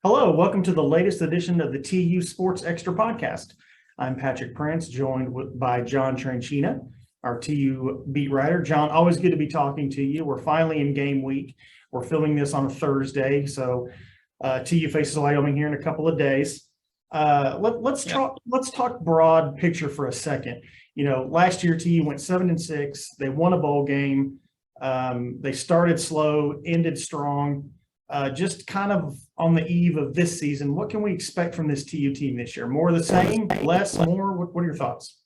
Hello, welcome to the latest edition of the TU Sports Extra podcast. I'm Patrick Prince, joined by John Tranchina, our TU beat writer. John, always good to be talking to you. We're finally in game week. We're filming this on a Thursday, so TU faces Wyoming here in a couple of days. Let's talk broad picture for a second. You know, last year TU went 7-6. They won a bowl game. They started slow, ended strong. Just kind of on the eve of this season, what can we expect from this TU team this year? More of the same, less, more? What are your thoughts?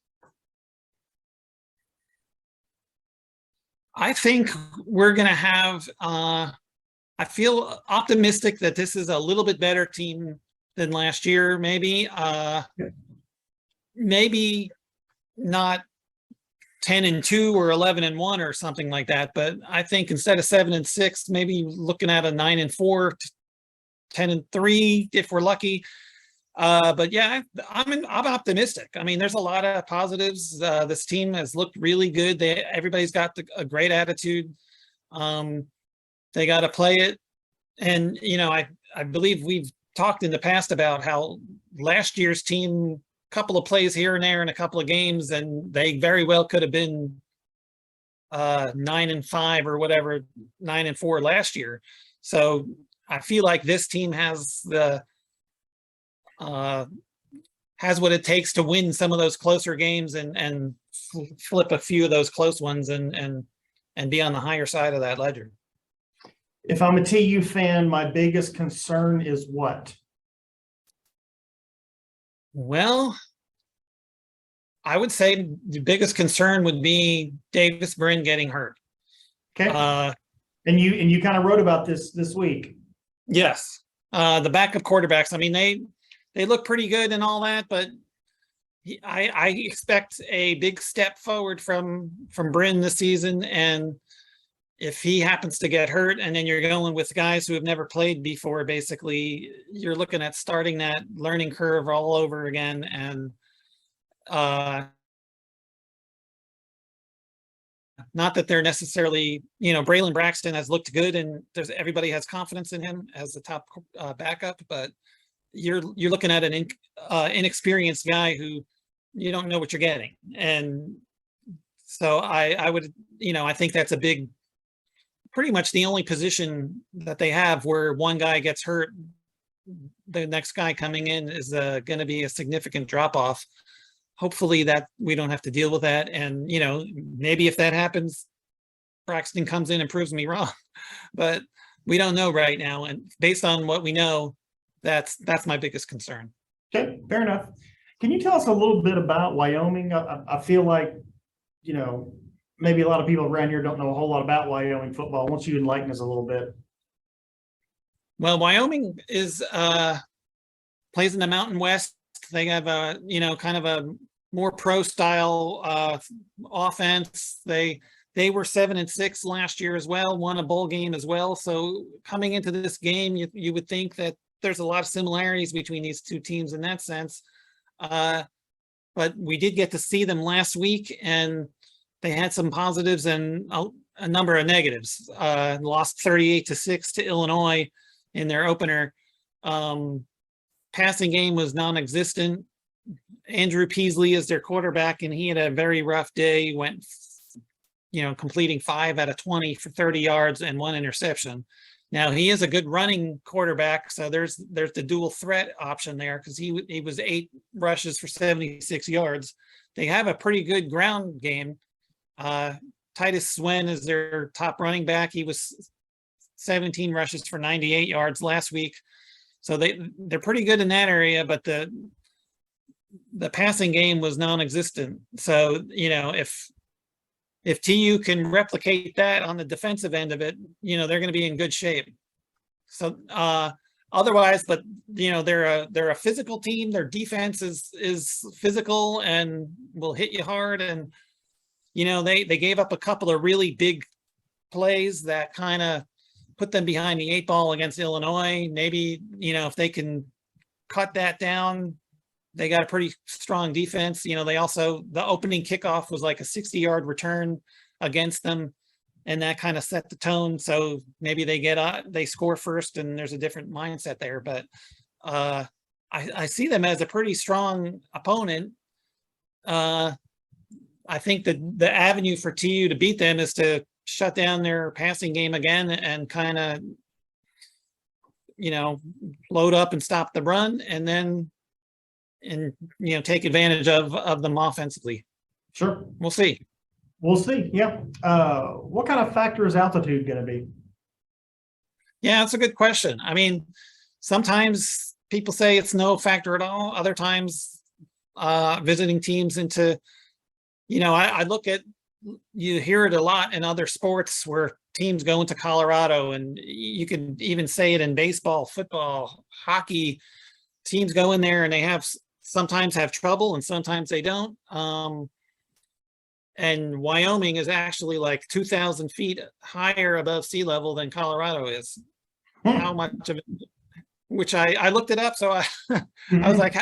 I think we're going to have, I feel optimistic that this is a little bit better team than last year, maybe. Maybe not 10-2 or 11-1 or something like that, but I think instead of 7-6, maybe looking at a 9-4, 10-3 if we're lucky. But yeah, I'm optimistic. I mean, there's a lot of positives. This team has looked really good. Everybody's got a great attitude. They got to play it, and I believe we've talked in the past about how last year's team, couple of plays here and there in a couple of games, and they very well could have been 9-5 or whatever, 9-4 last year. So I feel like this team has what it takes to win some of those closer games and flip a few of those close ones and be on the higher side of that ledger. If I'm a TU fan, my biggest concern is what? Well, I would say the biggest concern would be Davis Brin getting hurt. Okay. And you kind of wrote about this week. Yes. The backup quarterbacks, I mean, they look pretty good and all that, but I expect a big step forward from Brin this season. And if he happens to get hurt and then you're going with guys who have never played before, basically you're looking at starting that learning curve all over again. And not that they're necessarily, Braylon Braxton has looked good and everybody has confidence in him as the top backup, but you're looking at an inexperienced guy who you don't know what you're getting. And so I would, I think that's pretty much the only position that they have where one guy gets hurt, the next guy coming in is going to be a significant drop off. Hopefully that we don't have to deal with that. And, maybe if that happens, Braxton comes in and proves me wrong, but we don't know right now. And based on what we know, that's my biggest concern. Okay, fair enough. Can you tell us a little bit about Wyoming? I feel like, maybe a lot of people around here don't know a whole lot about Wyoming football. Why don't you enlighten us a little bit? Well, Wyoming is plays in the Mountain West. They have a kind of a more pro style offense. They were 7-6 last year as well, won a bowl game as well. So coming into this game, you would think that there's a lot of similarities between these two teams in that sense. But we did get to see them last week, and they had some positives and a number of negatives. Lost 38-6 to Illinois in their opener. Passing game was non-existent. Andrew Peasley is their quarterback, and he had a very rough day. Went, completing 5 out of 20 for 30 yards and 1 interception. Now he is a good running quarterback, so there's the dual threat option there because he was 8 rushes for 76 yards. They have a pretty good ground game. Titus Swen is their top running back. He was 17 rushes for 98 yards last week. So they're pretty good in that area, but the passing game was non-existent. So, if TU can replicate that on the defensive end of it, they're going to be in good shape. So otherwise, but they're a physical team. Their defense is physical and will hit you hard. And they gave up a couple of really big plays that kind of put them behind the 8 ball against Illinois. Maybe, if they can cut that down, they got a pretty strong defense. They also, the opening kickoff was like a 60-yard return against them. and that kind of set the tone. So maybe they score first, and there's a different mindset there. But I see them as a pretty strong opponent. I think that the avenue for TU to beat them is to shut down their passing game again and kind of, load up and stop the run, and then take advantage of them offensively. Sure. We'll see. We'll see. Yeah. What kind of factor is altitude going to be? Yeah, that's a good question. I mean, sometimes people say it's no factor at all. Other times, visiting teams into, I look at, you hear it a lot in other sports where teams go into Colorado, and you can even say it in baseball, football, hockey. Teams go in there and they sometimes have trouble and sometimes they don't. And Wyoming is actually like 2,000 feet higher above sea level than Colorado is. How much of it, which I looked it up. So I was like,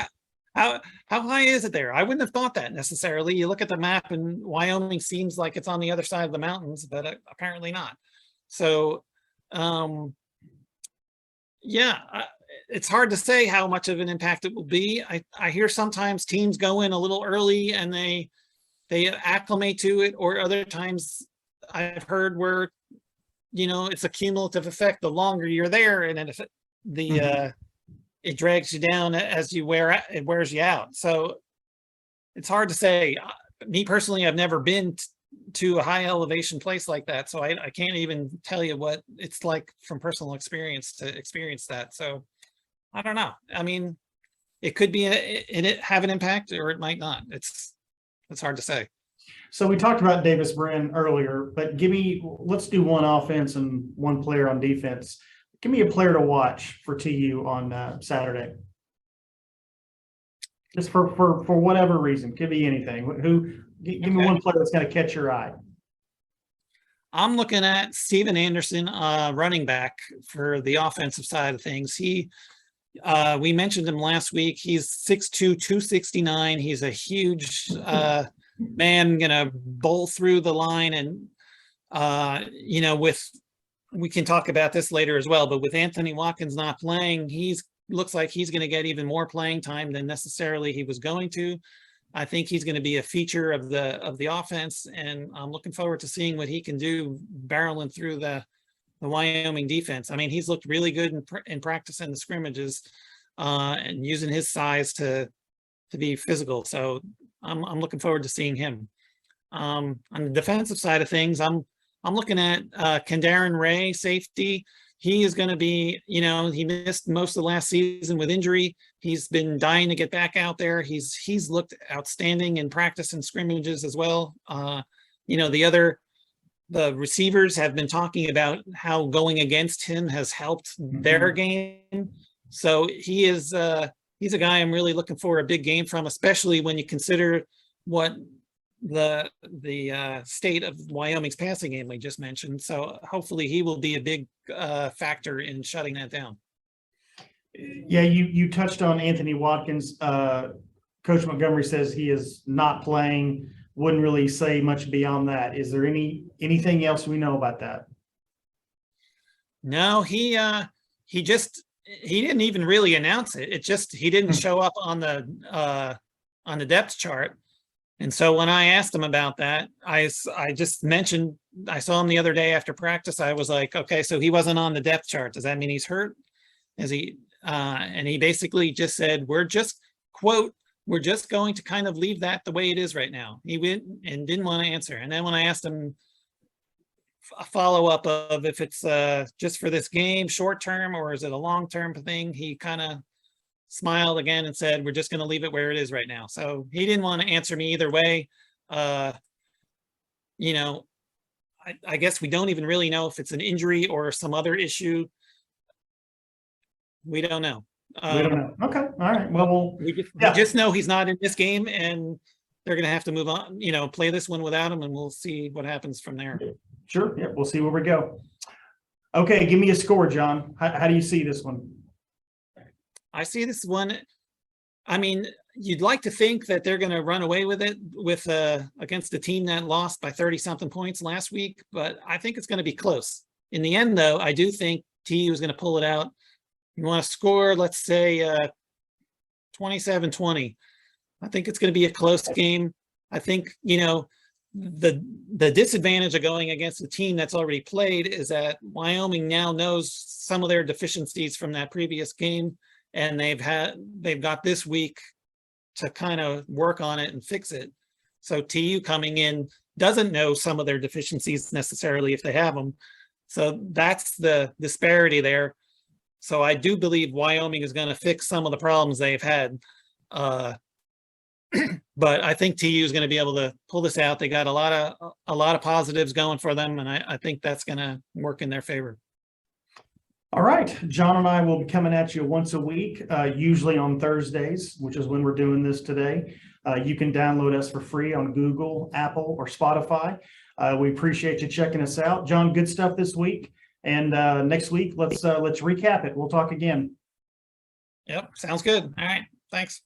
how high is it there? I wouldn't have thought that necessarily. You look at the map and Wyoming seems like it's on the other side of the mountains, but apparently not. So, yeah, it's hard to say how much of an impact it will be. I hear sometimes teams go in a little early and they acclimate to it, or other times I've heard where, it's a cumulative effect. The longer you're there, and it drags you down as it wears you out. So it's hard to say. Me personally, I've never been to a high elevation place like that, so I can't even tell you what it's like from personal experience to experience that. So I don't know. I mean, it could be it have an impact, or it might not. It's hard to say. So we talked about Davis Brin earlier, but let's do one offense and one player on defense. Give me a player to watch for TU on Saturday. Just for whatever reason, could be anything. Give me one player that's going to catch your eye. I'm looking at Steven Anderson, running back for the offensive side of things. We mentioned him last week. He's 6'2", 269. He's a huge man, gonna bowl through the line, and we can talk about this later as well, but with Anthony Watkins not playing, looks like he's going to get even more playing time than necessarily he was going to. I think he's going to be a feature of the offense, and I'm looking forward to seeing what he can do barreling through the Wyoming defense. I mean, he's looked really good in practice and the scrimmages, and using his size to be physical. So I'm looking forward to seeing him. On the defensive side of things, I'm looking at Kendaren Ray, safety. He is going to be, he missed most of last season with injury. He's been dying to get back out there. He's looked outstanding in practice and scrimmages as well. The receivers have been talking about how going against him has helped their game. So he's a guy I'm really looking for a big game from, especially when you consider what the state of Wyoming's passing game we just mentioned. So hopefully he will be a big factor in shutting that down. Yeah, you touched on Anthony Watkins. Coach Montgomery says he is not playing. Wouldn't really say much beyond that. Is there anything else we know about that? No, he didn't even really announce it. He didn't show up on the depth chart. And so when I asked him about that, I just mentioned, I saw him the other day after practice. I was like, okay, so he wasn't on the depth chart. Does that mean he's hurt? And he basically just said, we're just going to kind of leave that the way it is right now. He went and didn't want to answer. And then when I asked him a follow-up of if it's just for this game, short term, or is it a long-term thing, he kind of smiled again and said, we're just going to leave it where it is right now. So he didn't want to answer me either way. I guess we don't even really know if it's an injury or some other issue. We don't know. We don't know. Okay. All right. Well, we just know he's not in this game, and they're going to have to move on, play this one without him, and we'll see what happens from there. Sure. Yeah. We'll see where we go. Okay. Give me a score, John. How do you see this one? I see this one. I mean, you'd like to think that they're going to run away with it with against a team that lost by 30 something points last week, but I think it's going to be close. In the end, though, I do think TU is going to pull it out. You want to score, let's say 27-20. I think it's going to be a close game. I think, the disadvantage of going against a team that's already played is that Wyoming now knows some of their deficiencies from that previous game, and they've got this week to kind of work on it and fix it. So TU coming in doesn't know some of their deficiencies necessarily if they have them. So that's the disparity there. So I do believe Wyoming is going to fix some of the problems they've had. But I think TU is going to be able to pull this out. They got a lot of positives going for them, and I think that's going to work in their favor. All right, John and I will be coming at you once a week, usually on Thursdays, which is when we're doing this today. You can download us for free on Google, Apple, or Spotify. We appreciate you checking us out. John, good stuff this week. And next week, let's recap it. We'll talk again. Yep, sounds good. All right, thanks.